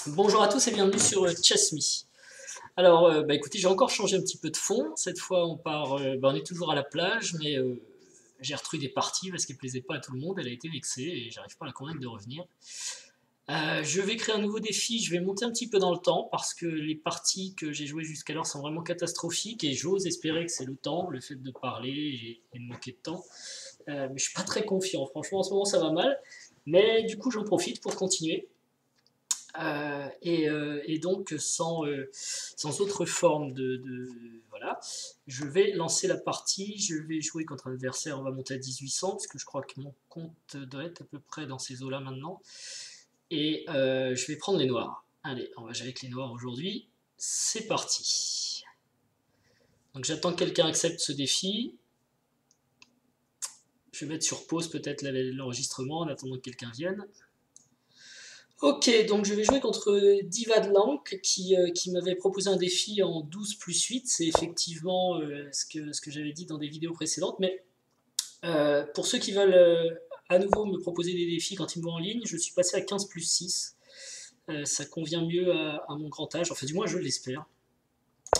Bonjour à tous et bienvenue sur Chess.me. Alors, écoutez, j'ai encore changé un petit peu de fond. Cette fois, on est toujours à la plage, mais Gertrude est partie parce qu'elle ne plaisait pas à tout le monde. Elle a été vexée et j'arrive pas à la convaincre de revenir. Je vais créer un nouveau défi. Je vais monter un petit peu dans le temps parce que les parties que j'ai jouées jusqu'alors sont vraiment catastrophiques et j'ose espérer que c'est le temps, le fait de parler et de manquer de temps. Mais je suis pas très confiant. Franchement, en ce moment, ça va mal. Mais du coup, j'en profite pour continuer. Et donc sans autre forme voilà, je vais lancer la partie, je vais jouer contre un adversaire, on va monter à 1800 parce que je crois que mon compte doit être à peu près dans ces eaux là maintenant, et je vais prendre les noirs. Allez, on va jouer avec les noirs aujourd'hui, c'est parti. Donc j'attends que quelqu'un accepte ce défi, je vais mettre sur pause peut-être l'enregistrement en attendant que quelqu'un vienne. Ok, donc je vais jouer contre Divad Lank qui m'avait proposé un défi en 12 plus 8. C'est effectivement ce que j'avais dit dans des vidéos précédentes. Mais pour ceux qui veulent à nouveau me proposer des défis quand ils me voient en ligne, je suis passé à 15 plus 6. Ça convient mieux à mon grand âge. Enfin, du moins, je l'espère.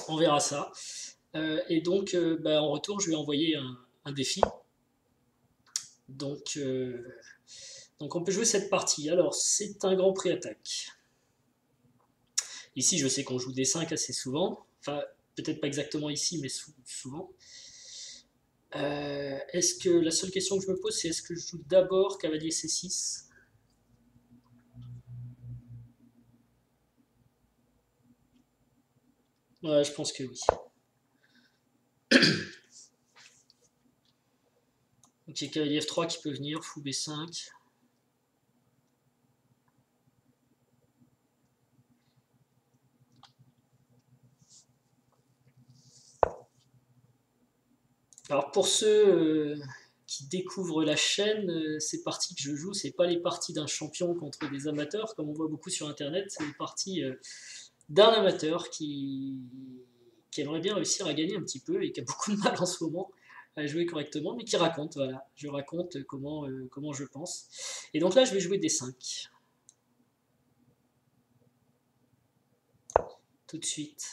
On verra ça. Et donc, en retour, je vais envoyer un défi. Donc, on peut jouer cette partie. Alors, c'est un grand prix attaque. Ici, je sais qu'on joue des 5 assez souvent. Enfin, peut-être pas exactement ici, mais souvent. Est-ce que la seule question que je me pose, c'est est-ce que je joue d'abord cavalier C6? Ouais, je pense que oui. Donc il y a cavalier F3 qui peut venir, fou B5. Alors pour ceux qui découvrent la chaîne, ces parties que je joue, c'est pas les parties d'un champion contre des amateurs, comme on voit beaucoup sur internet, c'est les parties d'un amateur qui aimerait bien réussir à gagner un petit peu et qui a beaucoup de mal en ce moment à jouer correctement, mais qui raconte, voilà, je raconte comment je pense. Et donc là, je vais jouer des 5. Tout de suite.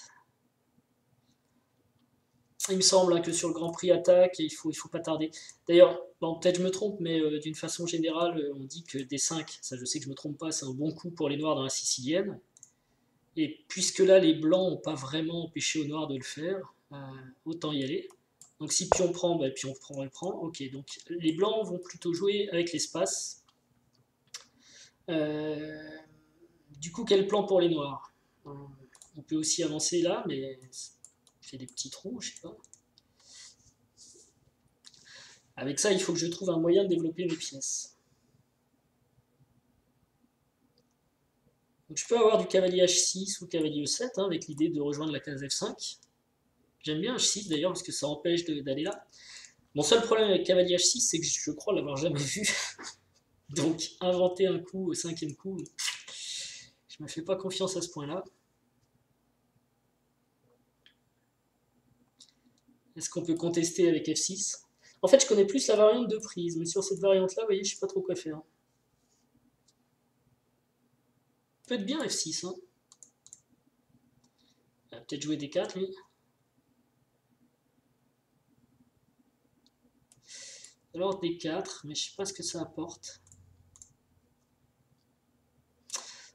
Il me semble que sur le Grand Prix attaque, il faut pas tarder. D'ailleurs, bon, peut-être je me trompe, mais d'une façon générale, on dit que des 5, ça je sais que je me trompe pas, c'est un bon coup pour les noirs dans la sicilienne. Et puisque là, les blancs n'ont pas vraiment empêché aux noirs de le faire, autant y aller. Donc si pion prend, pion prend, elle prend. Ok, donc les blancs vont plutôt jouer avec l'espace. Du coup, quel plan pour les noirs? On peut aussi avancer là, mais fait des petits trous, je sais pas. Avec ça, il faut que je trouve un moyen de développer mes pièces. Donc je peux avoir du cavalier H6 ou cavalier E7, hein, avec l'idée de rejoindre la case F5. J'aime bien H6 d'ailleurs, parce que ça empêche d'aller là. Mon seul problème avec cavalier H6, c'est que je crois l'avoir jamais vu. Donc inventer un coup au 5e coup, je me fais pas confiance à ce point-là. Est-ce qu'on peut contester avec F6? En fait, je connais plus la variante de prise, mais sur cette variante-là, vous voyez, je sais pas trop quoi faire. Peut être bien F6, hein. Peut-être jouer D4, lui. Alors D4, mais je sais pas ce que ça apporte.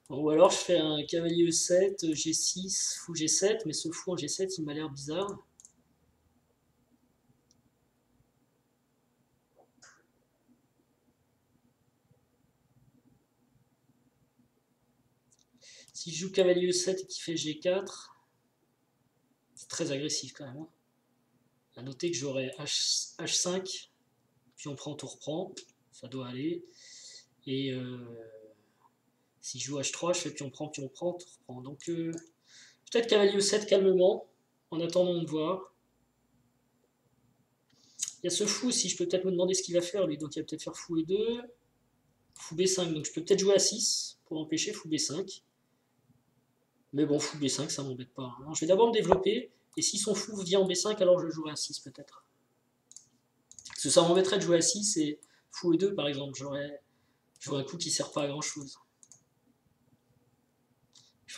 Bon, ou alors je fais un cavalier E7, G6, fou G7, mais ce fou en G7, il m'a l'air bizarre. Si je joue cavalier E7 et qu'il fait G4, c'est très agressif quand même. Hein. À noter que j'aurai H5, puis on prend, tour prend, ça doit aller. Et si je joue H3, je fais pion prend, tour prend. Donc peut-être cavalier E7 calmement, en attendant de voir. Il y a ce fou aussi, je peux peut-être me demander ce qu'il va faire lui, donc il va peut-être faire fou E2, fou B5, donc je peux peut-être jouer à 6 pour empêcher fou B5. Mais bon, fou B5, ça m'embête pas. Alors, je vais d'abord me développer, et si son fou vient en B5, alors je jouerai à 6 peut-être. Parce que ça m'embêterait de jouer à 6 et fou E2 par exemple, j'aurais un coup qui sert pas à grand chose.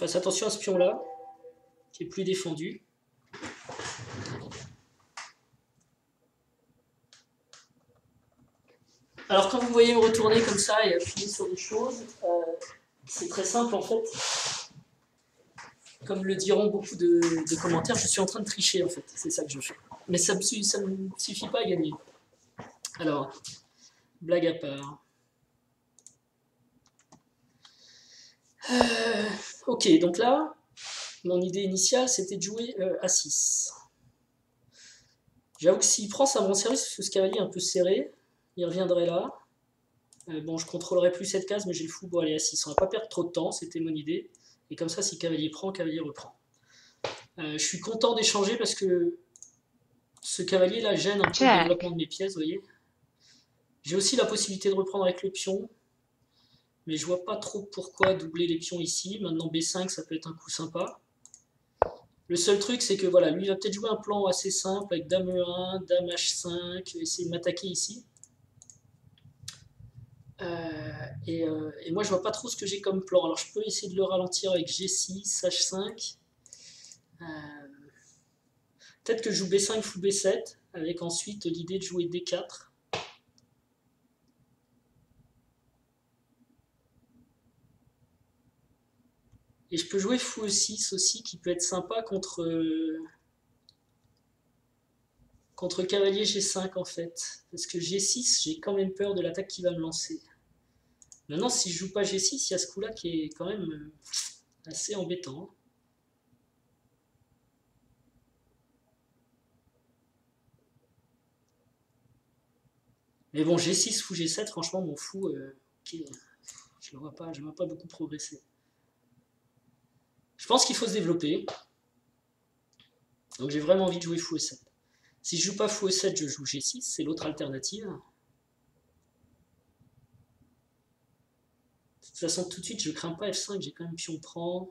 fasse attention à ce pion-là, qui est plus défendu. Alors quand vous voyez me retourner comme ça et appuyer sur des choses, c'est très simple en fait. Comme le diront beaucoup de commentaires, je suis en train de tricher en fait, c'est ça que je fais. Mais ça ne me suffit pas à gagner. Alors, blague à part. Ok, donc là, mon idée initiale c'était de jouer à 6. J'avoue que s'il prend, ça me rend service parce que ce cavalier est un peu serré. Il reviendrait là. Bon, je contrôlerai plus cette case, mais j'ai le fou. Bon, allez, à 6. On va pas perdre trop de temps, c'était mon idée. Et comme ça, si cavalier prend, cavalier reprend. Je suis content d'échanger parce que ce cavalier là gêne un peu le développement de mes pièces, vous voyez. J'ai aussi la possibilité de reprendre avec le pion, mais je vois pas trop pourquoi doubler les pions ici. Maintenant B5, ça peut être un coup sympa. Le seul truc, c'est que voilà, lui il va peut-être jouer un plan assez simple avec dame E1, dame H5, essayer de m'attaquer ici. Et moi je vois pas trop ce que j'ai comme plan. Alors je peux essayer de le ralentir avec G6, H5. Peut-être que je joue B5 fou B7, avec ensuite l'idée de jouer D4. Et je peux jouer fou E6 aussi, qui peut être sympa contre cavalier G5 en fait. Parce que G6, j'ai quand même peur de l'attaque qui va me lancer. Maintenant, si je joue pas G6, il y a ce coup-là qui est quand même assez embêtant. Mais bon, G6 fou G7, franchement, mon fou, okay, je ne vois pas beaucoup progresser. Je pense qu'il faut se développer. Donc j'ai vraiment envie de jouer fou E7. Si je joue pas fou E7, je joue G6, c'est l'autre alternative. De toute façon, tout de suite, je crains pas F5, j'ai quand même pion prend.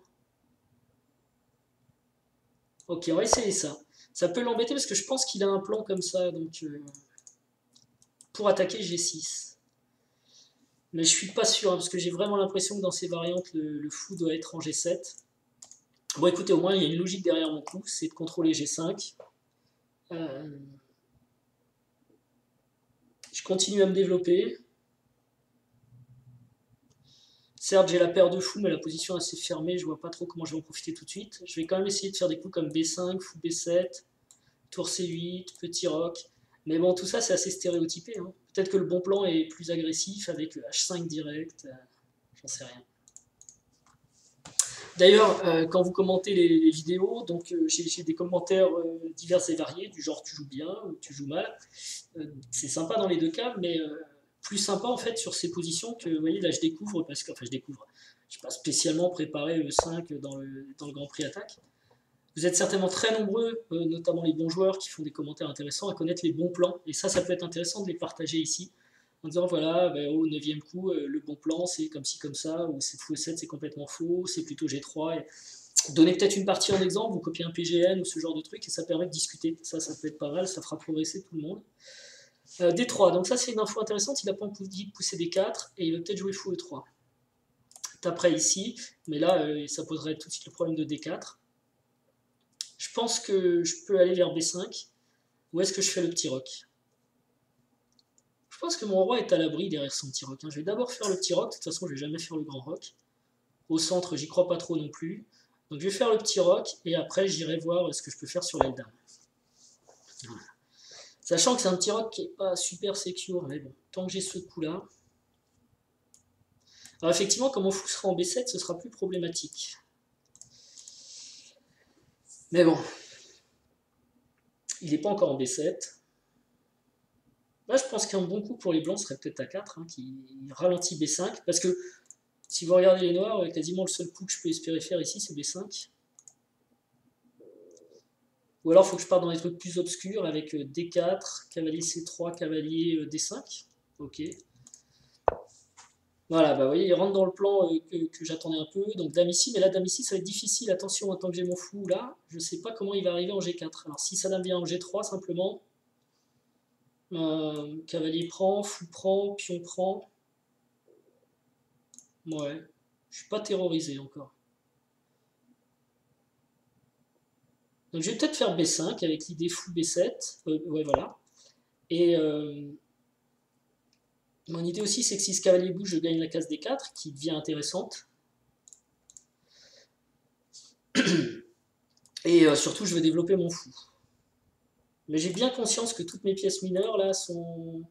Ok, on va essayer ça. Ça peut l'embêter parce que je pense qu'il a un plan comme ça, donc pour attaquer G6. Mais je suis pas sûr, hein, parce que j'ai vraiment l'impression que dans ces variantes, le fou doit être en G7. Bon, écoutez, au moins, il y a une logique derrière mon coup, c'est de contrôler G5. Je continue à me développer. Certes, j'ai la paire de fous, mais la position est assez fermée, je vois pas trop comment je vais en profiter tout de suite. Je vais quand même essayer de faire des coups comme B5, fou B7, tour C8, petit roc. Mais bon, tout ça, c'est assez stéréotypé. Hein. Peut-être que le bon plan est plus agressif avec H5 direct, j'en sais rien. D'ailleurs, quand vous commentez les vidéos, donc j'ai des commentaires divers et variés, du genre tu joues bien ou tu joues mal. C'est sympa dans les deux cas, mais plus sympa en fait sur ces positions que, vous voyez, là je découvre, parce que, enfin je découvre, je n'ai pas spécialement préparé E5 dans le Grand Prix Attaque. Vous êtes certainement très nombreux, notamment les bons joueurs qui font des commentaires intéressants, à connaître les bons plans, et ça peut être intéressant de les partager ici, en disant voilà, ben, au 9e coup, le bon plan c'est comme ci, comme ça, ou c'est fou E7 c'est complètement faux, c'est plutôt G3, et donnez peut-être une partie en exemple, vous copiez un PGN ou ce genre de truc, et ça permet de discuter, ça peut être pas mal, ça fera progresser tout le monde. D3, donc ça c'est une info intéressante, il n'a pas envie de pousser D4, et il va peut-être jouer fou E3. Après ici, mais là ça poserait tout de suite le problème de D4. Je pense que je peux aller vers B5, ou est-ce que je fais le petit roc? Je pense que mon roi est à l'abri derrière son petit roc. Hein. Je vais d'abord faire le petit roc, de toute façon je vais jamais faire le grand roc. Au centre, j'y crois pas trop non plus. Donc je vais faire le petit roc, et après j'irai voir ce que je peux faire sur l'aile dame. Voilà. Sachant que c'est un petit roc qui n'est pas super secure, mais bon, tant que j'ai ce coup-là. Alors effectivement, comme mon fou sera en B7, ce sera plus problématique. Mais bon, il n'est pas encore en B7. Là, je pense qu'un bon coup pour les blancs serait peut-être A4, hein, qui ralentit B5, parce que si vous regardez les noirs, quasiment le seul coup que je peux espérer faire ici, c'est B5. Ou alors, il faut que je parte dans des trucs plus obscurs avec D4, cavalier C3, cavalier D5. Ok. Voilà, bah vous voyez, il rentre dans le plan que j'attendais un peu. Donc dame ici, mais là, dame ici, ça va être difficile. Attention, tant que j'ai mon fou là, je ne sais pas comment il va arriver en G4. Alors si sa dame vient en G3, simplement, cavalier prend, fou prend, pion prend. Ouais, je suis pas terrorisé encore. Donc je vais peut-être faire B5 avec l'idée fou B7. Ouais, voilà. Et mon idée aussi, c'est que si ce cavalier bouge, je gagne la case D4, qui devient intéressante. Et surtout, je veux développer mon fou. Mais j'ai bien conscience que toutes mes pièces mineures, là, sont...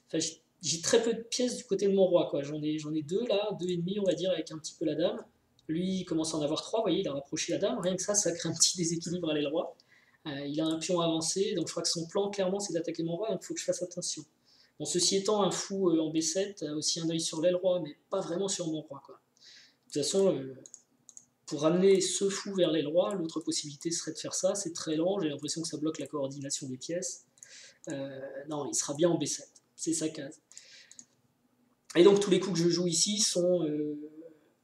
Enfin, j'ai très peu de pièces du côté de mon roi, quoi. J'en ai deux, là, deux et demi, on va dire, avec un petit peu la dame. Lui, il commence à en avoir trois, vous voyez, il a rapproché la dame. Rien que ça crée un petit déséquilibre à l'aile roi. Il a un pion avancé, donc je crois que son plan, clairement, c'est d'attaquer mon roi, donc il faut que je fasse attention. Bon, ceci étant, un fou en B7 a aussi un œil sur l'aile roi, mais pas vraiment sur mon roi, quoi. De toute façon, pour ramener ce fou vers l'aile roi, l'autre possibilité serait de faire ça. C'est très lent, j'ai l'impression que ça bloque la coordination des pièces. Non, il sera bien en B7, c'est sa case. Et donc tous les coups que je joue ici sont...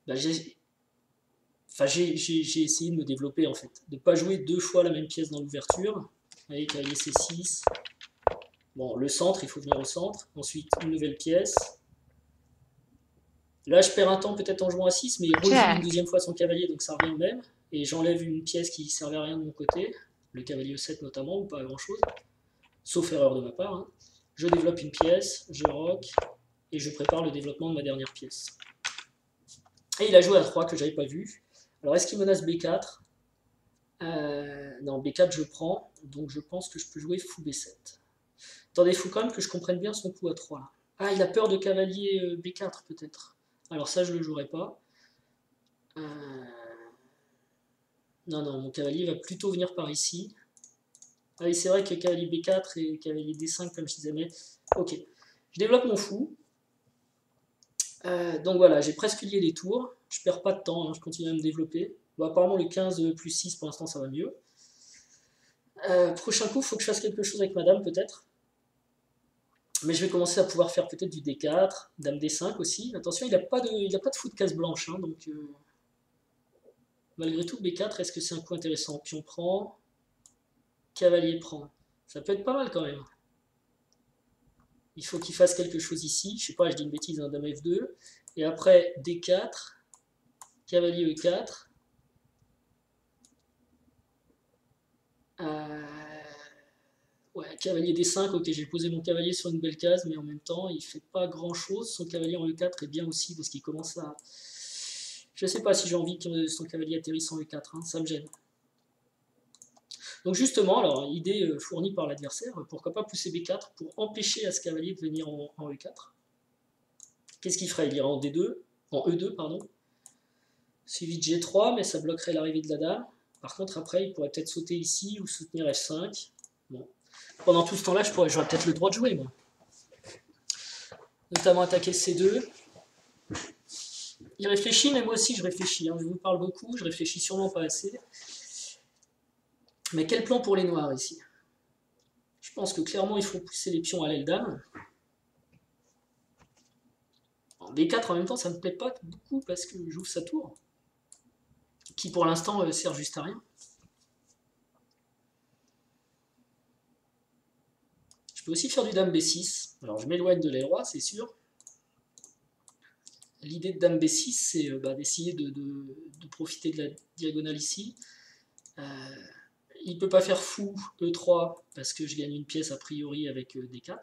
j'ai essayé de me développer en fait, de ne pas jouer deux fois la même pièce dans l'ouverture. Avec cavalier C6. Bon, le centre, il faut venir au centre. Ensuite, une nouvelle pièce. Là, je perds un temps peut-être en jouant à 6, mais il rejoue une deuxième fois son cavalier, donc ça revient au même. Et j'enlève une pièce qui ne servait à rien de mon côté, le cavalier E7 notamment, ou pas à grand-chose, sauf erreur de ma part. Hein. Je développe une pièce, je rock, et je prépare le développement de ma dernière pièce. Et il a joué à 3 que j'avais pas vu. Alors, est-ce qu'il menace B4 Non, B4 je prends, donc je pense que je peux jouer fou B7. Attendez, il faut quand même que je comprenne bien son coup à 3. Là. Ah, il a peur de cavalier B4 peut-être. Alors ça, je ne le jouerai pas. Non, mon cavalier va plutôt venir par ici. Ah oui, c'est vrai que cavalier B4 et cavalier D5, comme je disais, mais... Ok. Je développe mon fou. Donc voilà, j'ai presque lié les tours. Je perds pas de temps, hein, je continue à me développer. Bon, apparemment, le 15 plus 6, pour l'instant, ça va mieux. Prochain coup, il faut que je fasse quelque chose avec madame, peut-être. Mais je vais commencer à pouvoir faire peut-être du D4, dame D5 aussi. Attention, il n'a pas de fou de case blanche, hein, donc... Malgré tout, B4, est-ce que c'est un coup intéressant? Pion prend, cavalier prend. Ça peut être pas mal quand même. Il faut qu'il fasse quelque chose ici. Je sais pas, je dis une bêtise, hein, dame F2. Et après, D4, cavalier E4. Ouais, cavalier D5, ok, j'ai posé mon cavalier sur une belle case, mais en même temps, il fait pas grand-chose. Son cavalier en E4 est bien aussi, parce qu'il commence à... Je sais pas si j'ai envie que son cavalier atterrisse en E4, hein, ça me gêne. Donc justement, alors, idée fournie par l'adversaire, pourquoi pas pousser B4 pour empêcher à ce cavalier de venir en E4. Qu'est-ce qu'il ferait? Il irait en D2, en E2, pardon. Suivi de G3, mais ça bloquerait l'arrivée de la dame. Par contre, après, il pourrait peut-être sauter ici ou soutenir F5. Bon. Pendant tout ce temps-là, j'aurais peut-être le droit de jouer, moi. Notamment attaquer C2. Il réfléchit, mais moi aussi je réfléchis. Hein. Je vous parle beaucoup, je réfléchis sûrement pas assez. Mais quel plan pour les noirs ici? Je pense que clairement il faut pousser les pions à l'aile dame. En B4 en même temps ça me plaît pas beaucoup parce que j'ouvre sa tour. Qui pour l'instant sert juste à rien. Je peux aussi faire du dame B6. Alors je m'éloigne de l'aile roi, c'est sûr. L'idée de dame B6 c'est d'essayer de profiter de la diagonale ici. Il ne peut pas faire fou E3 parce que je gagne une pièce a priori avec D4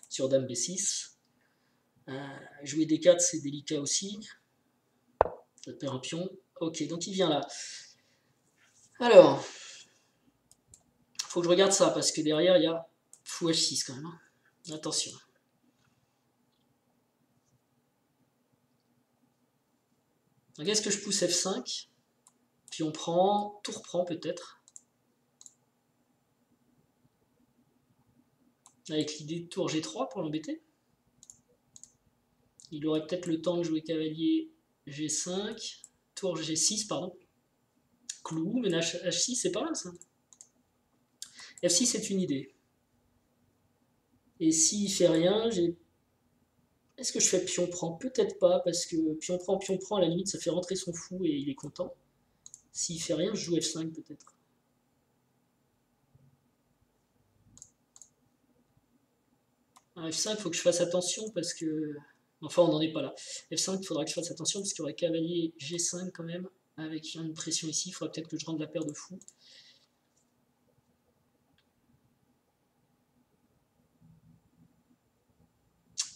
sur dame B6. Jouer D4 c'est délicat aussi. Ça perd un pion. Ok, donc il vient là. Alors, faut que je regarde ça parce que derrière il y a fou H6 quand même. Hein. Attention. Donc est-ce que je pousse F5? Puis on prend, tour prend peut-être. Avec l'idée de tour G3 pour l'embêter. Il aurait peut-être le temps de jouer cavalier G5, tour G6, pardon. Clou, mais H6, c'est pas mal ça. F6, c'est une idée. Et s'il fait rien, j'ai... Est-ce que je fais pion prend? Peut-être pas, parce que pion prend, à la limite, ça fait rentrer son fou et il est content. S'il fait rien, je joue F5 peut-être. F5, il faut que je fasse attention parce que... Enfin, on n'en est pas là. F5, il faudra que je fasse attention parce qu'il y aurait cavalier G5 quand même. avec une pression ici. Il faudra peut-être que je rende la paire de fou.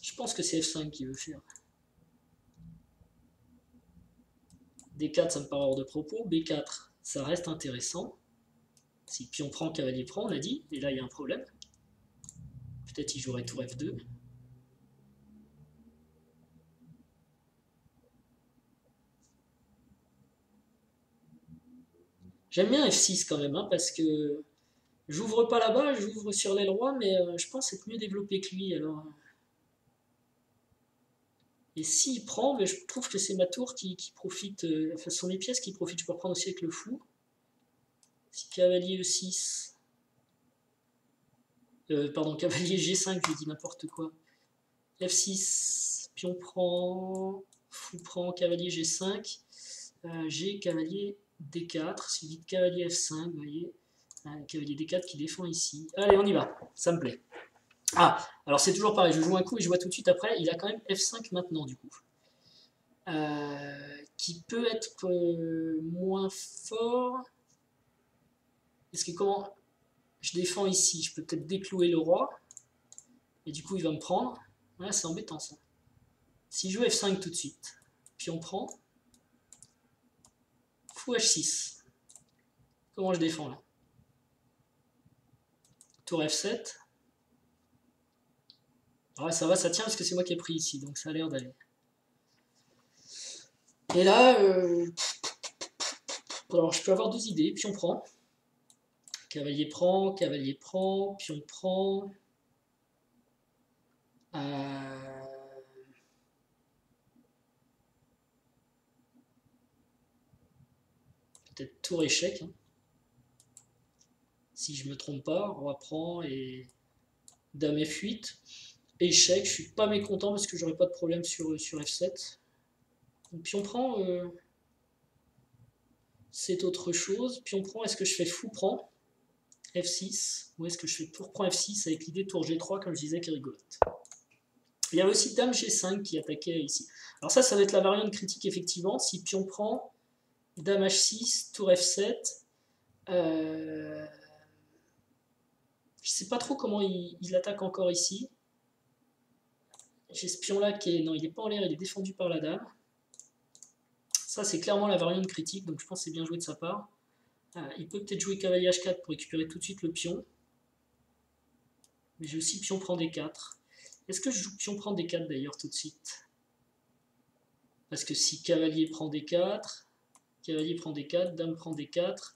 Je pense que c'est F5 qui veut faire. D4, ça me paraît hors de propos. B4, ça reste intéressant. Si pion prend, cavalier prend, on a dit. Et là, il y a un problème. Peut-être il jouerait tour F2. J'aime bien F6 quand même, hein, parce que j'ouvre pas là-bas, j'ouvre sur l'aile roi, mais je pense être mieux développé que lui. Alors. Et s'il prend, mais je trouve que c'est ma tour qui profite, enfin ce sont les pièces qui profitent. Je peux reprendre aussi avec le fou. Si cavalier E6, pardon, cavalier G5, je dis n'importe quoi. F6, pion prend, fou prend, cavalier G5, G, cavalier D4, suivi de cavalier F5, vous voyez, cavalier D4 qui défend ici. Allez, on y va, ça me plaît. Ah, alors c'est toujours pareil, je joue un coup et je vois tout de suite après, il a quand même F5 maintenant du coup. Qui peut être moins fort. Est-ce que comment je défends ici, je peux peut-être déclouer le roi, et du coup il va me prendre. Ouais, c'est embêtant ça. Si je joue F5 tout de suite, puis on prend, fou H6. Comment je défends là? Tour F7. Ouais, ça va, ça tient parce que c'est moi qui ai pris ici, donc ça a l'air d'aller. Et là, alors je peux avoir deux idées, puis on prend. Cavalier prend, puis on prend. Peut-être tour échec. Hein. Si je me trompe pas, roi prend et dame F8. Échec, je suis pas mécontent parce que j'aurais pas de problème sur F7. Donc pion prend, c'est autre chose. Pion prend, est-ce que je fais fou prend F6, ou est-ce que je fais tour prend F6 avec l'idée tour G3 comme je disais qui est rigolote. Il y a aussi dame G5 qui attaquait ici. Alors ça va être la variante critique effectivement. Si pion prend, dame H6, tour F7. Je sais pas trop comment il attaque encore ici. J'ai ce pion là qui est... Non, il n'est pas en l'air, il est défendu par la dame. Ça c'est clairement la variante critique, donc je pense que c'est bien joué de sa part. Il peut peut-être jouer cavalier H4 pour récupérer tout de suite le pion. Mais j'ai aussi pion prend D4. Est-ce que je joue pion prend D4 d'ailleurs tout de suite? Parce que si cavalier prend D4, cavalier prend D4, dame prend D4,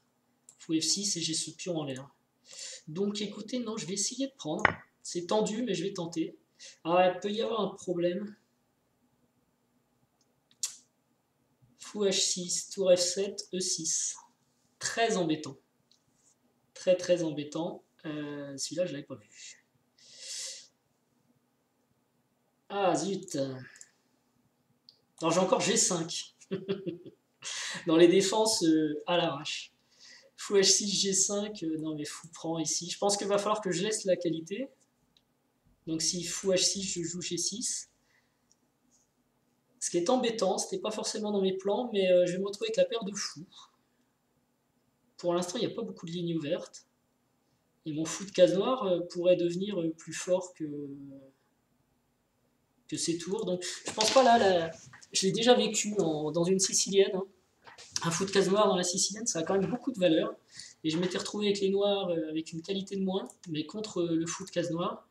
fou F6 et j'ai ce pion en l'air. Donc écoutez, non, je vais essayer de prendre. C'est tendu, mais je vais tenter. Ah, il peut y avoir un problème. Fou H6, tour F7, E6. Très embêtant. Très très embêtant. Celui-là, je ne l'avais pas vu. Ah zut. Alors j'ai encore G5. Dans les défenses à l'arrache. Fou H6, G5. Non mais fou prend ici. Je pense qu'il va falloir que je laisse la qualité. Donc si fou H6, je joue G6. Ce qui est embêtant, c'était pas forcément dans mes plans, mais je vais me retrouver avec la paire de fous. Pour l'instant, il n'y a pas beaucoup de lignes ouvertes. Et mon fou de case noire pourrait devenir plus fort que ces tours. Donc je pense pas là, je l'ai déjà vécu dans une sicilienne. Hein. Un fou de case noire dans la sicilienne, ça a quand même beaucoup de valeur. Et je m'étais retrouvé avec les noirs avec une qualité de moins, mais contre le fou de case noire.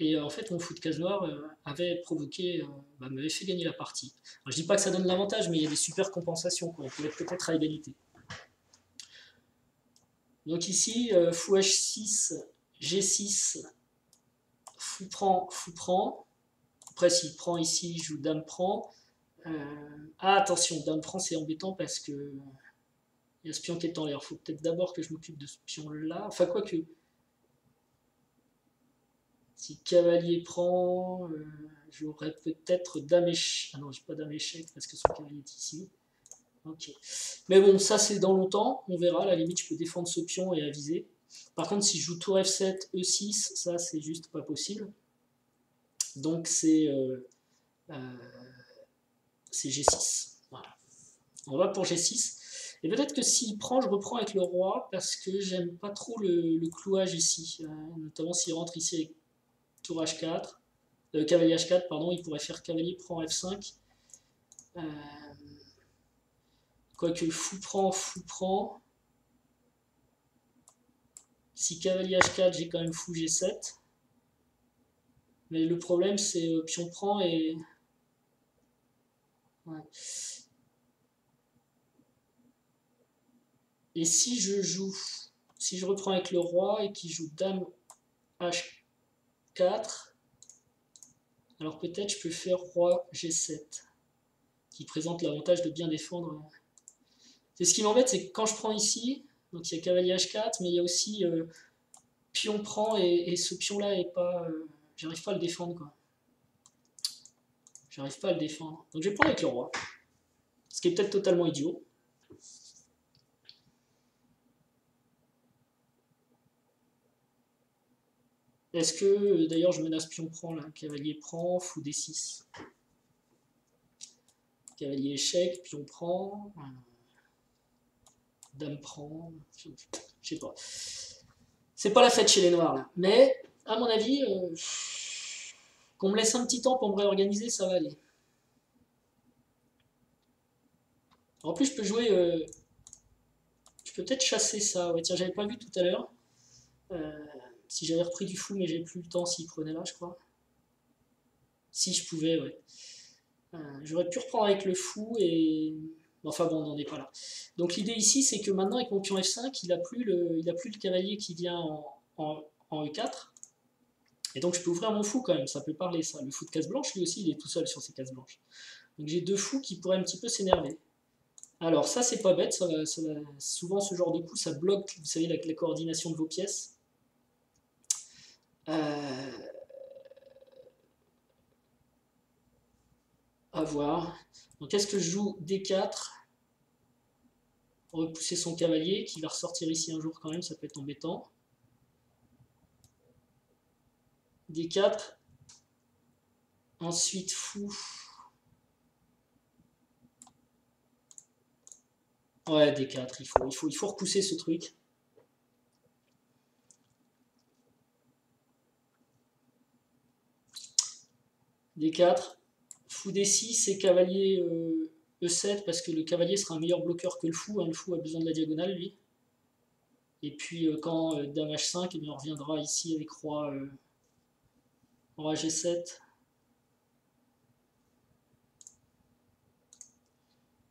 Et en fait, mon fou de case noire avait provoqué, m'avait fait gagner la partie. Alors, je dis pas que ça donne l'avantage, mais il y a des super compensations. Quoi. On peut être peut-être à égalité. Donc ici, fou H6, G6, fou prend. Après, s'il prend ici, je joue dame prend. Ah, attention, dame prend, c'est embêtant parce que il y a ce pion qui est en l'air. Il faut peut-être d'abord que je m'occupe de ce pion-là. Enfin, quoi que. Si cavalier prend, j'aurais peut-être dame échec. Ah non, j'ai pas dame échec parce que son cavalier est ici. Ok. Mais bon, ça c'est dans longtemps. On verra. À la limite, je peux défendre ce pion et aviser. Par contre, si je joue tour F7, E6, ça c'est juste pas possible. Donc c'est G6. Voilà. On va pour G6. Et peut-être que s'il prend, je reprends avec le roi, parce que j'aime pas trop le clouage ici. Notamment s'il rentre ici avec tour H4, cavalier H4, pardon, il pourrait faire cavalier prend F5. Quoique fou prend. Si cavalier H4, j'ai quand même fou G7. Mais le problème, c'est pion prend et... Ouais. Et si je reprends avec le roi et qu'il joue dame H4, alors peut-être je peux faire roi G7, qui présente l'avantage de bien défendre. C'est ce qui m'embête, c'est que quand je prends ici, donc il y a cavalier H4, mais il y a aussi pion prend, et ce pion-là est pas... j'arrive pas à le défendre, quoi. J'arrive pas à le défendre. Donc je vais prendre avec le roi. Ce qui est peut-être totalement idiot. Est-ce que, d'ailleurs, je menace pion prend là, cavalier prend, fou D6. Cavalier échec, pion prend, dame prend, je sais pas. C'est pas la fête chez les noirs là. Mais, à mon avis, qu'on me laisse un petit temps pour me réorganiser, ça va aller. En plus, je peux jouer... je peux peut-être chasser ça. Ouais, tiens, j'avais pas vu tout à l'heure. Si j'avais repris du fou, mais j'ai plus le temps s'il prenait là, je crois. Si je pouvais, ouais. J'aurais pu reprendre avec le fou et... Enfin bon, on n'en est pas là. Donc l'idée ici, c'est que maintenant, avec mon pion F5, il n'a plus le cavalier qui vient en E4. Et donc je peux ouvrir mon fou quand même, ça peut parler ça. Le fou de case blanche, lui aussi, il est tout seul sur ses cases blanches. Donc j'ai deux fous qui pourraient un petit peu s'énerver. Alors ça, c'est pas bête, souvent ce genre de coup, ça bloque, vous savez, la coordination de vos pièces. À voir. Donc est-ce que je joue D4 pour repousser son cavalier, qui va ressortir ici un jour quand même, ça peut être embêtant. D4. Ensuite fou. Ouais, D4, il faut repousser ce truc. D4. Fou D6 et cavalier E7, parce que le cavalier sera un meilleur bloqueur que le fou. Hein. Le fou a besoin de la diagonale, lui. Et puis quand dame H5, eh bien, on reviendra ici avec roi G7.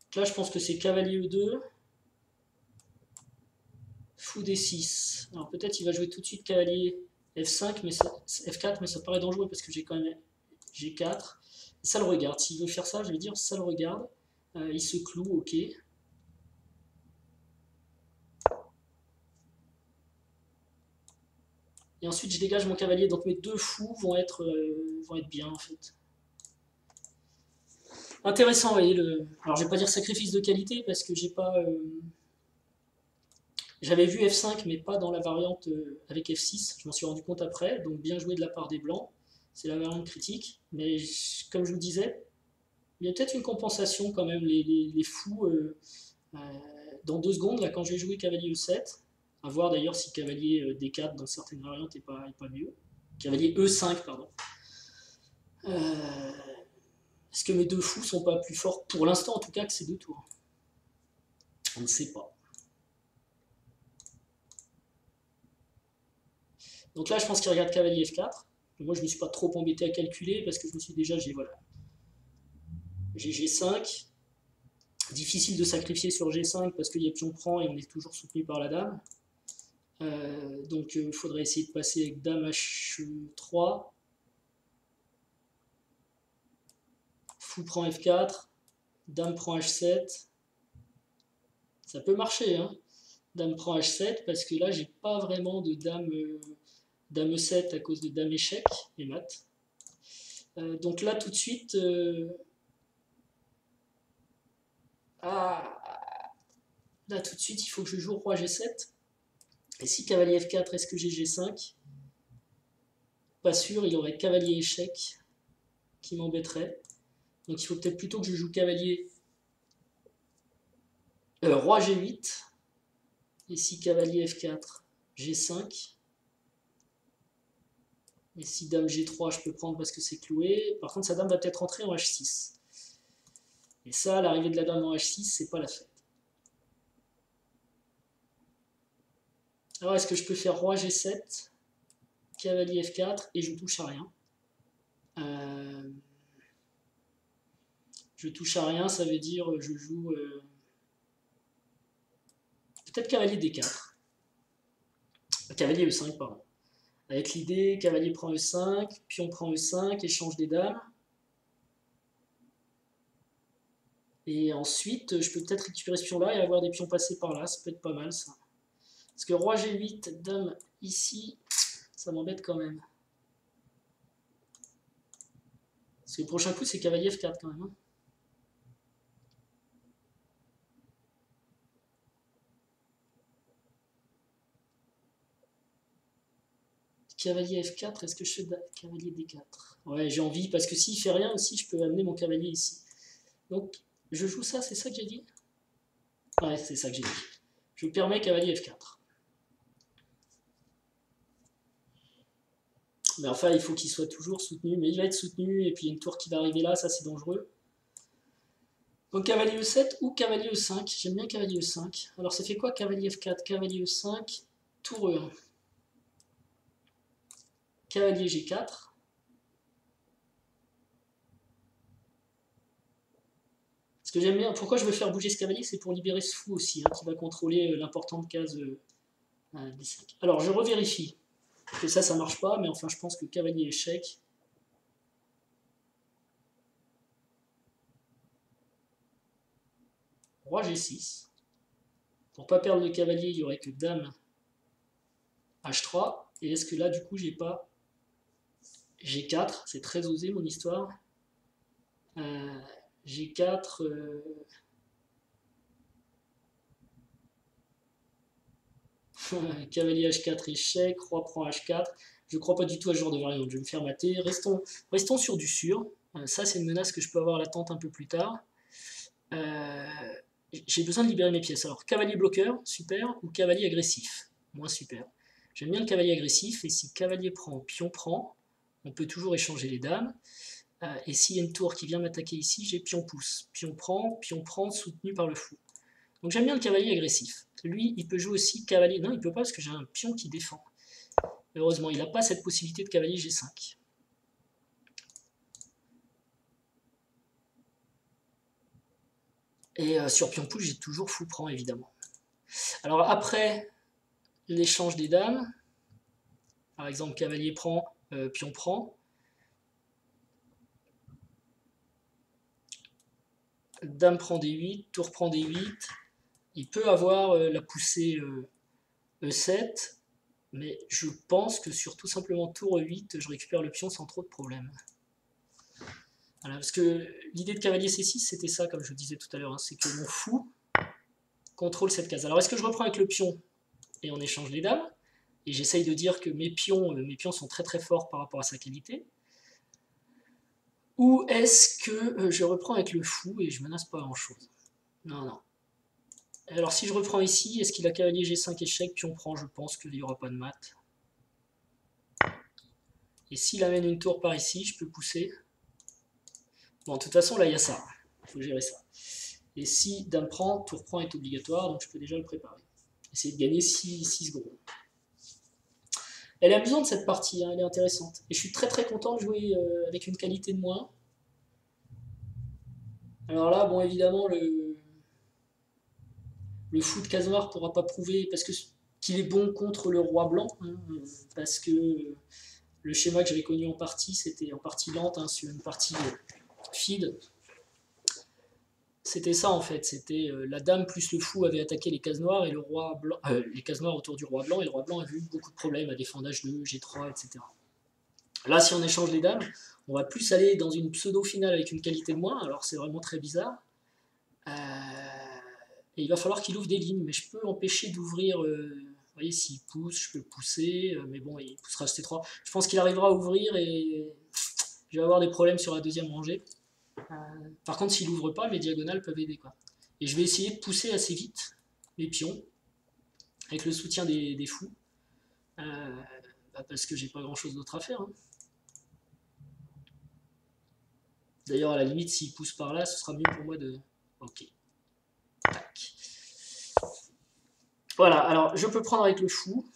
Donc là, je pense que c'est cavalier E2. Fou D6. Alors peut-être il va jouer tout de suite cavalier F5, mais F4, mais ça paraît dangereux parce que j'ai quand même G4. Ça le regarde. S'il veut faire ça, je vais dire ça le regarde. Il se cloue, ok. Et ensuite, je dégage mon cavalier. Donc mes deux fous vont être bien, en fait. Intéressant, vous voyez. Alors, je vais pas dire sacrifice de qualité, parce que j'ai pas... J'avais vu F5, mais pas dans la variante avec F6. Je m'en suis rendu compte après. Donc, bien joué de la part des Blancs. C'est la variante critique. Mais, comme je vous disais, il y a peut-être une compensation, quand même. Les fous... dans 2 secondes, là, quand je vais jouer cavalier E7, à voir d'ailleurs si cavalier D4 dans certaines variantes n'est pas mieux. Cavalier E5, pardon. Est-ce que mes deux fous sont pas plus forts, pour l'instant en tout cas, que ces deux tours? On ne sait pas. Donc là, je pense qu'il regarde cavalier F4. Moi, je ne me suis pas trop embêté à calculer, parce que je me suis déjà, j'ai G5. Difficile de sacrifier sur G5, parce qu'il y a pion prend et on est toujours soutenu par la dame. Donc il faudrait essayer de passer avec dame H3. Fou prend F4. Dame prend H7. Ça peut marcher, hein. Dame prend H7, parce que là, j'ai pas vraiment de dame E7 à cause de dame échec et mat. Donc là, tout de suite... là, tout de suite, il faut que je joue roi G7. Et si cavalier F4, est-ce que j'ai G5? Pas sûr, il aurait cavalier échec qui m'embêterait. Donc il faut peut-être plutôt que je joue cavalier Roi G8. Ici, cavalier F4, G5. Ici, dame G3, je peux prendre parce que c'est cloué. Par contre, sa dame va peut-être rentrer en H6. Et ça, l'arrivée de la dame en H6, c'est pas la fête. Alors, est-ce que je peux faire roi G7, cavalier F4, et je touche à rien? Je touche à rien, ça veut dire je joue peut-être cavalier D4. Cavalier E5, pardon. Avec l'idée, cavalier prend E5, pion prend E5, échange des dames. Et ensuite, je peux peut-être récupérer ce pion-là et avoir des pions passés par là, ça peut être pas mal ça. Parce que roi G8, dame ici, ça m'embête quand même. Parce que le prochain coup, c'est cavalier F4 quand même. Hein. Cavalier F4, est-ce que je fais cavalier D4? Ouais, j'ai envie, parce que s'il fait rien aussi, je peux amener mon cavalier ici. Donc, je joue ça, c'est ça que j'ai dit? Ouais, c'est ça que j'ai dit. Je vous permets cavalier F4. Mais enfin, il faut qu'il soit toujours soutenu, mais il va être soutenu, et puis il y a une tour qui va arriver là, ça c'est dangereux. Donc cavalier E7 ou cavalier E5, j'aime bien cavalier E5. Alors ça fait quoi cavalier F4, cavalier E5, tour E1. Cavalier G4. Ce que j'aime bien, pourquoi je veux faire bouger ce cavalier, c'est pour libérer ce fou aussi, hein, qui va contrôler l'importante case D5. Alors je revérifie que ça marche pas, mais enfin je pense que cavalier échec. Roi G6. Pour pas perdre le cavalier, il n'y aurait que dame H3. Et est-ce que là, du coup, j'ai pas G4? C'est très osé mon histoire. G4. Cavalier H4 échec, roi prend H4. Je ne crois pas du tout à ce genre de variante. Je vais me faire mater. Restons sur du sûr. Ça, c'est une menace que je peux avoir latente un peu plus tard. J'ai besoin de libérer mes pièces. Alors, cavalier bloqueur, super, ou cavalier agressif, moins super. J'aime bien le cavalier agressif, et si cavalier prend, pion prend, on peut toujours échanger les dames. Et s'il y a une tour qui vient m'attaquer ici, j'ai pion pousse. Pion prend, soutenu par le fou. Donc j'aime bien le cavalier agressif. Lui, il peut jouer aussi cavalier... Non, il peut pas parce que j'ai un pion qui défend. Heureusement, il n'a pas cette possibilité de cavalier G5. Et sur pion pousse, j'ai toujours fou prend, évidemment. Alors après l'échange des dames, par exemple cavalier prend, pion prend, dame prend D8, tour prend D8, il peut avoir la poussée E7, mais je pense que sur tout simplement tour E8, je récupère le pion sans trop de problèmes. Voilà, parce que l'idée de cavalier C6, c'était ça, comme je le disais tout à l'heure, hein, c'est que mon fou contrôle cette case. Alors est-ce que je reprends avec le pion et on échange les dames, et j'essaye de dire que mes pions sont très très forts par rapport à sa qualité, ou est-ce que je reprends avec le fou et je menace pas grand chose? Non, non. Alors si je reprends ici, est-ce qu'il a cavalier G5 échec, pion prend? Je pense qu'il n'y aura pas de mat. Et s'il amène une tour par ici, je peux pousser. Bon, de toute façon, là, il y a ça. Il faut gérer ça. Et si dame prend, tour prend est obligatoire, donc je peux déjà le préparer. Essayer de gagner 6 secondes. Elle est amusante cette partie, hein, elle est intéressante. Et je suis très très content de jouer avec une qualité de moins. Alors là, bon, évidemment, le fou de case noire ne pourra pas prouver parce que qu'il est bon contre le roi blanc, hein, parce que le schéma que j'avais connu en partie, c'était en partie lente, hein, sur une partie feed. C'était ça en fait, c'était la dame plus le fou avait attaqué les cases noires et le roi blanc, les cases noires autour du roi blanc, et le roi blanc avait eu beaucoup de problèmes à défendre H2, G3, etc. Là, si on échange les dames, on va plus aller dans une pseudo-finale avec une qualité de moins, alors c'est vraiment très bizarre. Et il va falloir qu'il ouvre des lignes, mais je peux empêcher d'ouvrir. Vous voyez, s'il pousse, je peux pousser, mais bon, il poussera C3. Je pense qu'il arrivera à ouvrir et je vais avoir des problèmes sur la deuxième rangée. Par contre, s'il ouvre pas, mes diagonales peuvent aider, quoi. Et je vais essayer de pousser assez vite les pions, avec le soutien des fous. Parce que j'ai pas grand chose d'autre à faire. Hein. D'ailleurs, à la limite, s'il pousse par là, ce sera mieux pour moi de... Ok. Tac. Voilà, alors je peux prendre avec le fou.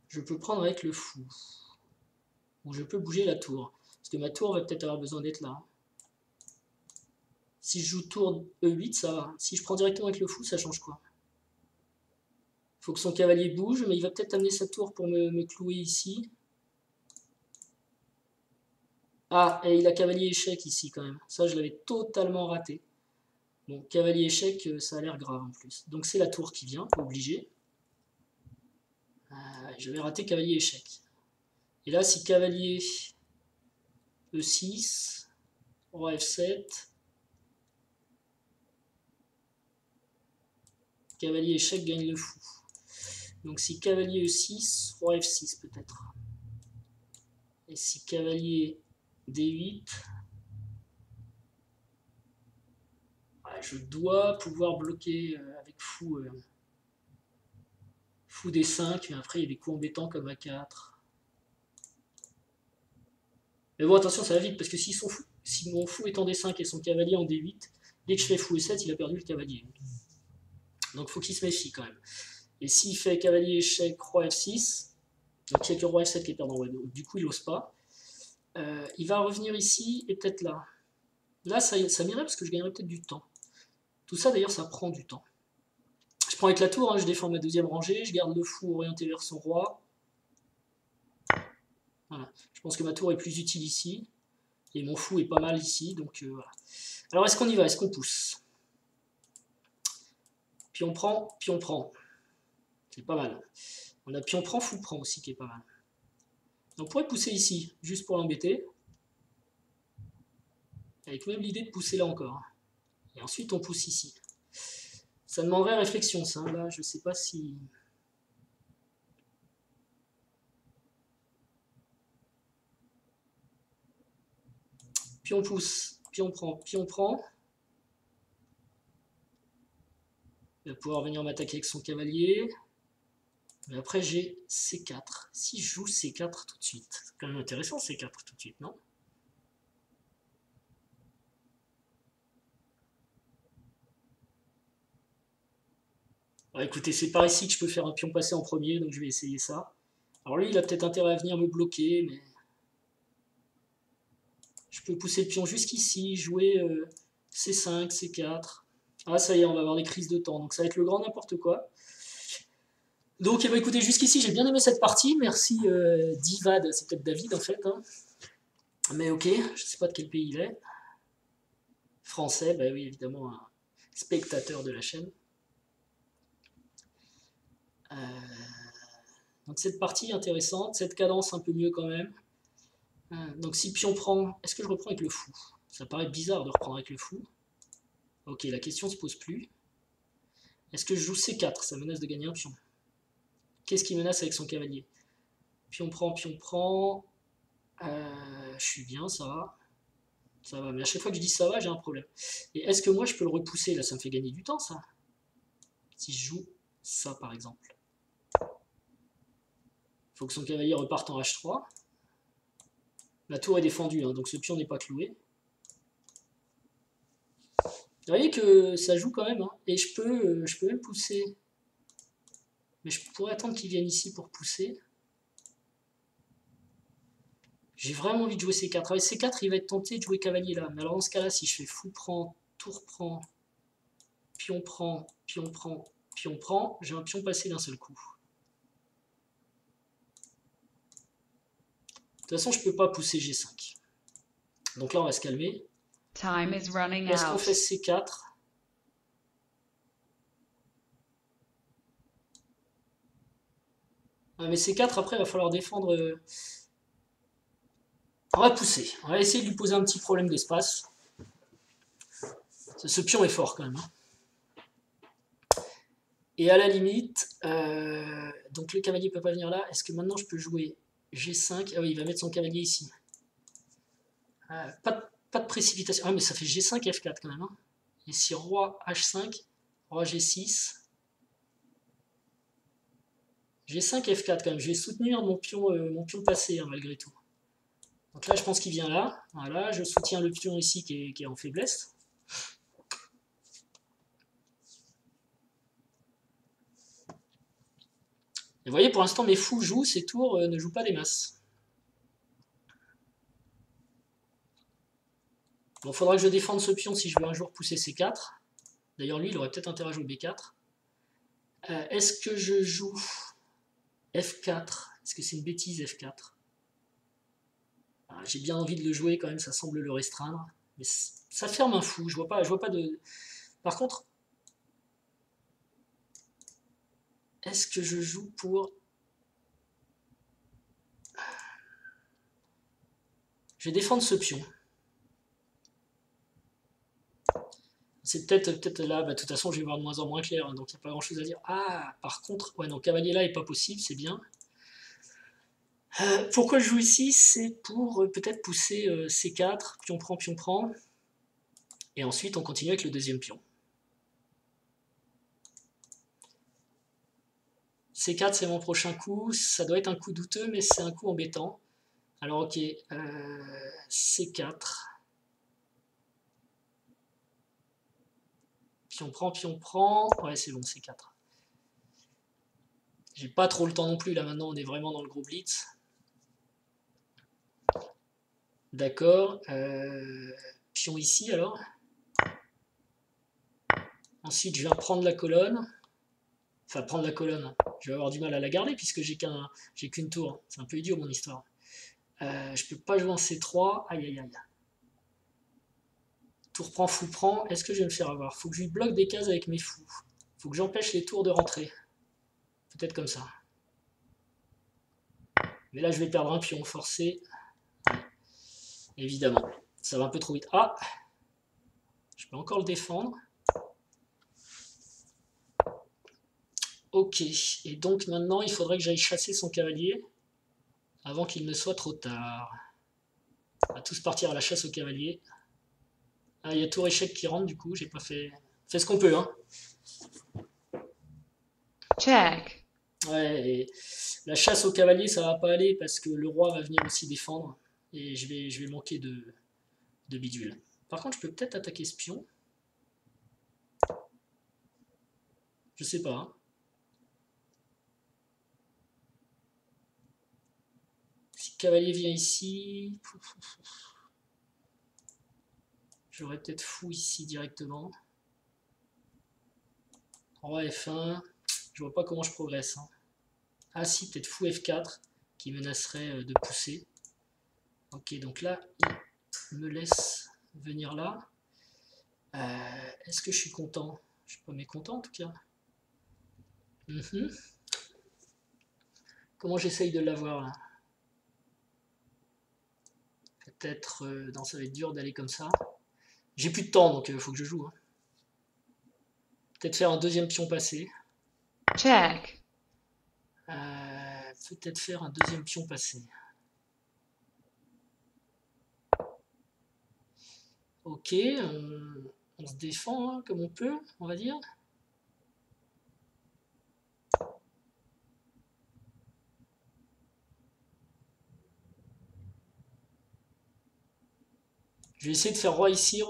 Je peux prendre avec le fou. Ou je peux bouger la tour. Parce que ma tour va peut-être avoir besoin d'être là. Si je joue tour E8, ça va. Si je prends directement avec le fou, ça change quoi? Il faut que son cavalier bouge, mais il va peut-être amener sa tour pour me clouer ici. Ah, et il a cavalier échec ici quand même. Ça, je l'avais totalement raté. Bon, cavalier échec, ça a l'air grave en plus. Donc c'est la tour qui vient, obligé. J'avais raté cavalier échec. Et là, si cavalier E6, roi F7, cavalier échec gagne le fou. Donc si cavalier E6, roi F6 peut-être. Et si cavalier D8, je dois pouvoir bloquer avec fou, fou D5, mais après il y a des coups embêtants comme A4. Mais bon, attention, ça va vite, parce que si mon fou est en D5 et son cavalier en D8, dès que je fais fou E7, il a perdu le cavalier. Donc il faut qu'il se méfie quand même. Et s'il fait cavalier échec, roi F6, donc il n'y a que roi F7 qui est perdant, du coup il n'ose pas. Il va revenir ici et peut-être là. Là, ça m'irait parce que je gagnerais peut-être du temps. Tout ça, d'ailleurs, ça prend du temps. Je prends avec la tour, hein, je défends ma deuxième rangée, je garde le fou orienté vers son roi. Voilà. Je pense que ma tour est plus utile ici. Et mon fou est pas mal ici, donc voilà. Alors, est-ce qu'on y va? Est-ce qu'on pousse? Pion prend, pion prend. C'est pas mal. On a pion prend, fou prend aussi, qui est pas mal. On pourrait pousser ici, juste pour l'embêter. Avec même l'idée de pousser là encore. Et ensuite, on pousse ici. Ça demanderait réflexion, ça. Là, je sais pas si... Pion pousse, pion prend, pion prend. Il va pouvoir venir m'attaquer avec son cavalier. Mais après, j'ai C4. Si je joue C4 tout de suite, c'est quand même intéressant C4 tout de suite, non? Alors, écoutez, c'est par ici que je peux faire un pion passé en premier, donc je vais essayer ça. Alors lui, il a peut-être intérêt à venir me bloquer, mais... Je peux pousser le pion jusqu'ici, jouer C5, C4. Ah, ça y est, on va avoir des crises de temps, donc ça va être le grand n'importe quoi. Donc, écoutez, jusqu'ici, j'ai bien aimé cette partie. Merci Divad, c'est peut-être David en fait. Hein. Mais ok, je sais pas de quel pays il est. Français, bah oui, évidemment, un spectateur de la chaîne. Donc cette partie intéressante, cette cadence un peu mieux quand même. Donc si pion prend, est-ce que je reprends avec le fou? Ça paraît bizarre de reprendre avec le fou. Ok, la question se pose plus. Est-ce que je joue C4? Ça menace de gagner un pion. Qu'est-ce qui menace avec son cavalier? Pion prend, pion prend. Je suis bien, ça va. Ça va, mais à chaque fois que je dis ça va, j'ai un problème. Et est-ce que moi je peux le repousser? Là, ça me fait gagner du temps, ça. Si je joue ça, par exemple. Il faut que son cavalier reparte en H3. La tour est défendue, hein, donc ce pion n'est pas cloué. Vous voyez que ça joue quand même, hein, et je peux même pousser. Mais je pourrais attendre qu'il vienne ici pour pousser. J'ai vraiment envie de jouer C4. Avec C4, il va être tenté de jouer cavalier là. Mais alors dans ce cas-là, si je fais fou prend, tour prend, pion prend, pion prend, pion prend, j'ai un pion passé d'un seul coup. De toute façon, je ne peux pas pousser G5. Donc là, on va se calmer. Est-ce qu'on fait C4? Ah, mais C4, après, il va falloir défendre... On va pousser. On va essayer de lui poser un petit problème d'espace. Ce pion est fort, quand même. Hein. Et à la limite... donc le cavalier ne peut pas venir là. Est-ce que maintenant, je peux jouer G5? Ah oui, il va mettre son cavalier ici. Pas de précipitation. Ah, mais ça fait G5, F4, quand même. Hein. Ici, roi H5, roi G6. G5, F4 quand même. Je vais soutenir mon pion passé, hein, malgré tout. Donc là, je pense qu'il vient là. Voilà, je soutiens le pion ici qui est en faiblesse. Et vous voyez, pour l'instant, mes fous jouent, ces tours ne jouent pas des masses. Bon, il faudra que je défende ce pion si je veux un jour pousser C4. D'ailleurs, lui, il aurait peut-être intérêt à jouer B4. Est-ce que je joue F4? Est-ce que c'est une bêtise F4? J'ai bien envie de le jouer quand même, ça semble le restreindre. Mais ça ferme un fou, je vois pas de... Par contre, est-ce que je joue pour... Je vais défendre ce pion. C'est peut-être là, bah, de toute façon je vais voir de moins en moins clair, hein, donc il n'y a pas grand chose à dire. Ah, par contre, ouais, non, cavalier là est pas possible, c'est bien. Pourquoi je joue ici? C'est pour peut-être pousser C4, pion prend. Et ensuite on continue avec le deuxième pion. C4 c'est mon prochain coup, ça doit être un coup douteux, mais c'est un coup embêtant. Alors ok, C4. Pion prend. Ouais, c'est bon, C4. J'ai pas trop le temps non plus, là maintenant on est vraiment dans le gros blitz. D'accord. Pion ici alors. Ensuite je viens prendre la colonne. Enfin prendre la colonne. Je vais avoir du mal à la garder puisque j'ai qu'une tour. C'est un peu idiot mon histoire. Je peux pas jouer en C3. Aïe aïe aïe. Tour prend, fou prend. Est-ce que je vais me faire avoir? Faut que je lui bloque des cases avec mes fous. Faut que j'empêche les tours de rentrer. Peut-être comme ça. Mais là je vais perdre un pion forcé. Évidemment. Ça va un peu trop vite. Ah! Je peux encore le défendre. Ok. Et donc maintenant il faudrait que j'aille chasser son cavalier avant qu'il ne soit trop tard. On va tous partir à la chasse au cavalier. Ah, il y a tour échec qui rentre du coup, j'ai pas fait... Fait ce qu'on peut, hein. Check. Ouais, et la chasse au cavalier, ça va pas aller parce que le roi va venir aussi défendre. Et je vais manquer de bidule. Par contre, je peux peut-être attaquer ce pion. Je sais pas, hein. Si le cavalier vient ici... J'aurais peut-être fou ici directement. Roi F1. Je vois pas comment je progresse, hein. Ah si, peut-être fou F4 qui menacerait de pousser. Ok, donc là, il me laisse venir là. Est-ce que je suis content? Je suis pas mécontent en tout cas. Comment j'essaye de l'avoir là? Peut-être... non, ça va être dur d'aller comme ça. J'ai plus de temps, donc il faut que je joue, hein. Peut-être faire un deuxième pion passé. Check. Peut-être faire un deuxième pion passé. Ok, on se défend hein, comme on peut, on va dire. Je vais essayer de faire roi ici,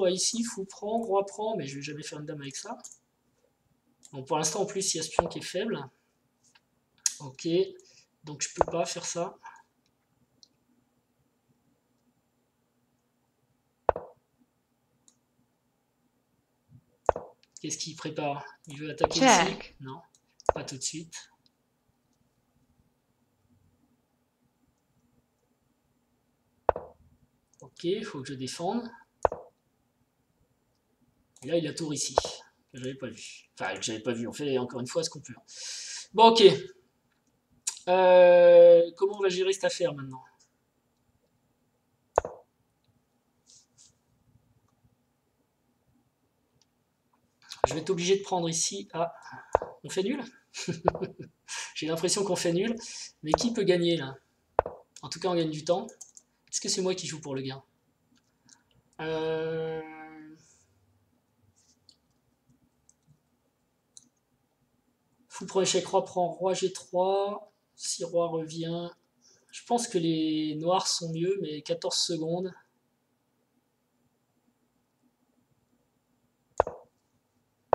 fou prend, roi prend, mais je vais jamais faire une dame avec ça. Bon, pour l'instant, en plus, il y a ce pion qui est faible. Ok, donc je peux pas faire ça. Qu'est-ce qu'il prépare? Il veut attaquer ici? Non, pas tout de suite. Ok, il faut que je défende. Et là, il a tour ici, que j'avais pas vu. Enfin, que j'avais pas vu, on fait encore une fois ce qu'on peut. Bon, ok. Comment on va gérer cette affaire maintenant? Je vais être obligé de prendre ici. Ah, on fait nul? J'ai l'impression qu'on fait nul. Mais qui peut gagner là? En tout cas, on gagne du temps. Est-ce que c'est moi qui joue pour le gain? Fou prend échec, roi prend roi G3. Si roi revient... Je pense que les noirs sont mieux, mais 14 secondes.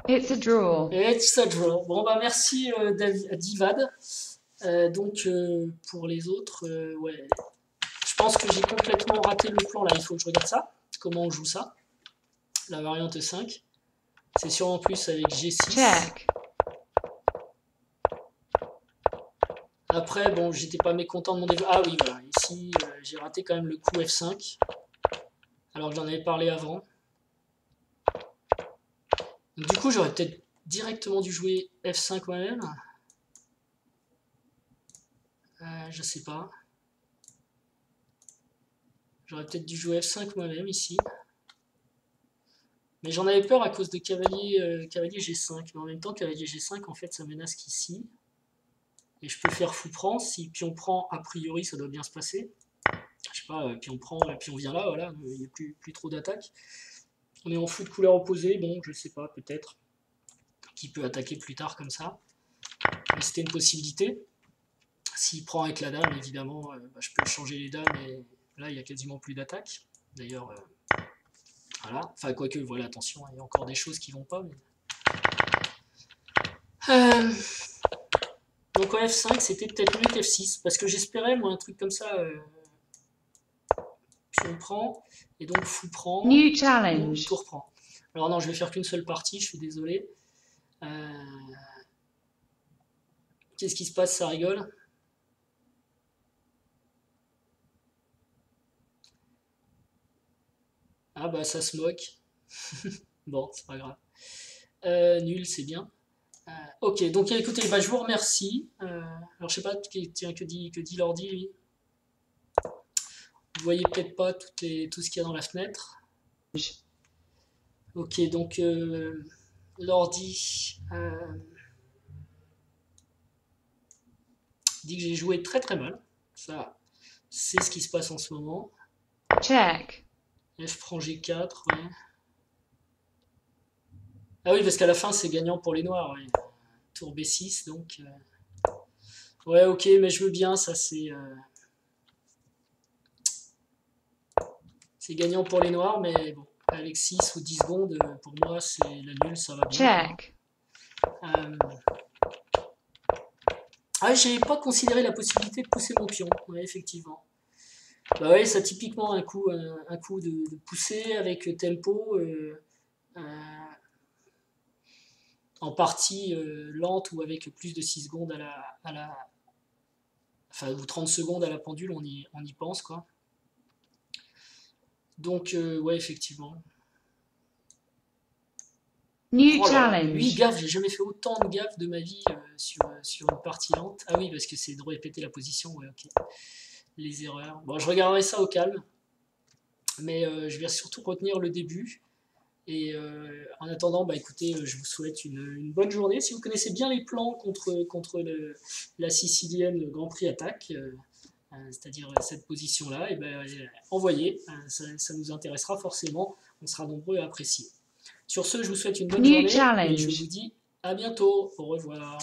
It's a draw. It's a draw. Bon, bah merci Divad. Donc, pour les autres, ouais. Je pense que j'ai complètement raté le plan là. Il faut que je regarde ça. Comment on joue ça? La variante 5. C'est sûrement plus avec G6. Check. Après, bon, j'étais pas mécontent de mon développement. Ah oui, voilà. Ici, j'ai raté quand même le coup F5. Alors que j'en avais parlé avant. Donc, du coup, j'aurais peut-être directement dû jouer F5 moi-même. Je sais pas. J'aurais peut-être dû jouer F5 moi-même ici. Mais j'en avais peur à cause de cavalier, cavalier G5. Mais en même temps, cavalier G5, en fait, ça menace qu'ici. Et je peux faire fou prend. Si pion prend, a priori, ça doit bien se passer. Je sais pas, pion prend, pion vient là, voilà. Il n'y a plus trop d'attaque. On est en fou de couleur opposée. Bon, je sais pas, peut-être. Qui peut attaquer plus tard comme ça. Mais c'était une possibilité. S'il prend avec la dame, évidemment, je peux changer les dames. Et là, il n'y a quasiment plus d'attaque. D'ailleurs, voilà. Enfin, quoique, voilà, attention, il y a encore des choses qui vont pas. Mais... Donc en F5, c'était peut-être mieux qu'F6. Parce que j'espérais, moi, un truc comme ça. Pion prend. Et donc fou prend. New challenge. Tour prend. Alors non, je vais faire qu'une seule partie, je suis désolé. Qu'est-ce qui se passe? Ça rigole. Ah bah ça se moque. Bon, c'est pas grave. Nul, c'est bien. Ok, donc écoutez, bah, je vous remercie. Alors je sais pas, tiens, que dit l'ordi lui? Vous voyez peut-être pas tout ce qu'il y a dans la fenêtre. Ok, donc l'ordi dit que j'ai joué très très mal. Ça, c'est ce qui se passe en ce moment. Check. F prend G4, ouais. Ah oui, parce qu'à la fin, c'est gagnant pour les noirs. Ouais. Tour B6, donc... Ouais, ok, mais je veux bien, ça c'est... C'est gagnant pour les noirs, mais bon, avec 6 ou 10 secondes, pour moi, c'est la nulle, ça va bien. Check. Ah, j'ai pas considéré la possibilité de pousser mon pion, ouais, effectivement. Bah ouais, ça typiquement un coup de pousser avec tempo, en partie lente ou avec plus de 6 secondes à la enfin, ou 30 secondes à la pendule, on y pense, quoi. Donc, ouais, effectivement. New Oh là là, challenge. 8 gaffes, j'ai jamais fait autant de gaffes de ma vie sur une partie lente. Ah oui, parce que c'est de répéter la position, ouais, ok. Les erreurs. Bon, je regarderai ça au calme, mais je vais surtout retenir le début. Et en attendant, bah écoutez, je vous souhaite une bonne journée. Si vous connaissez bien les plans contre la Sicilienne Grand Prix Attaque, c'est-à-dire cette position-là, et ben, envoyez, ça nous intéressera forcément, on sera nombreux à apprécier. Sur ce, je vous souhaite une bonne New journée et je challenge. vous dis à bientôt. Au revoir.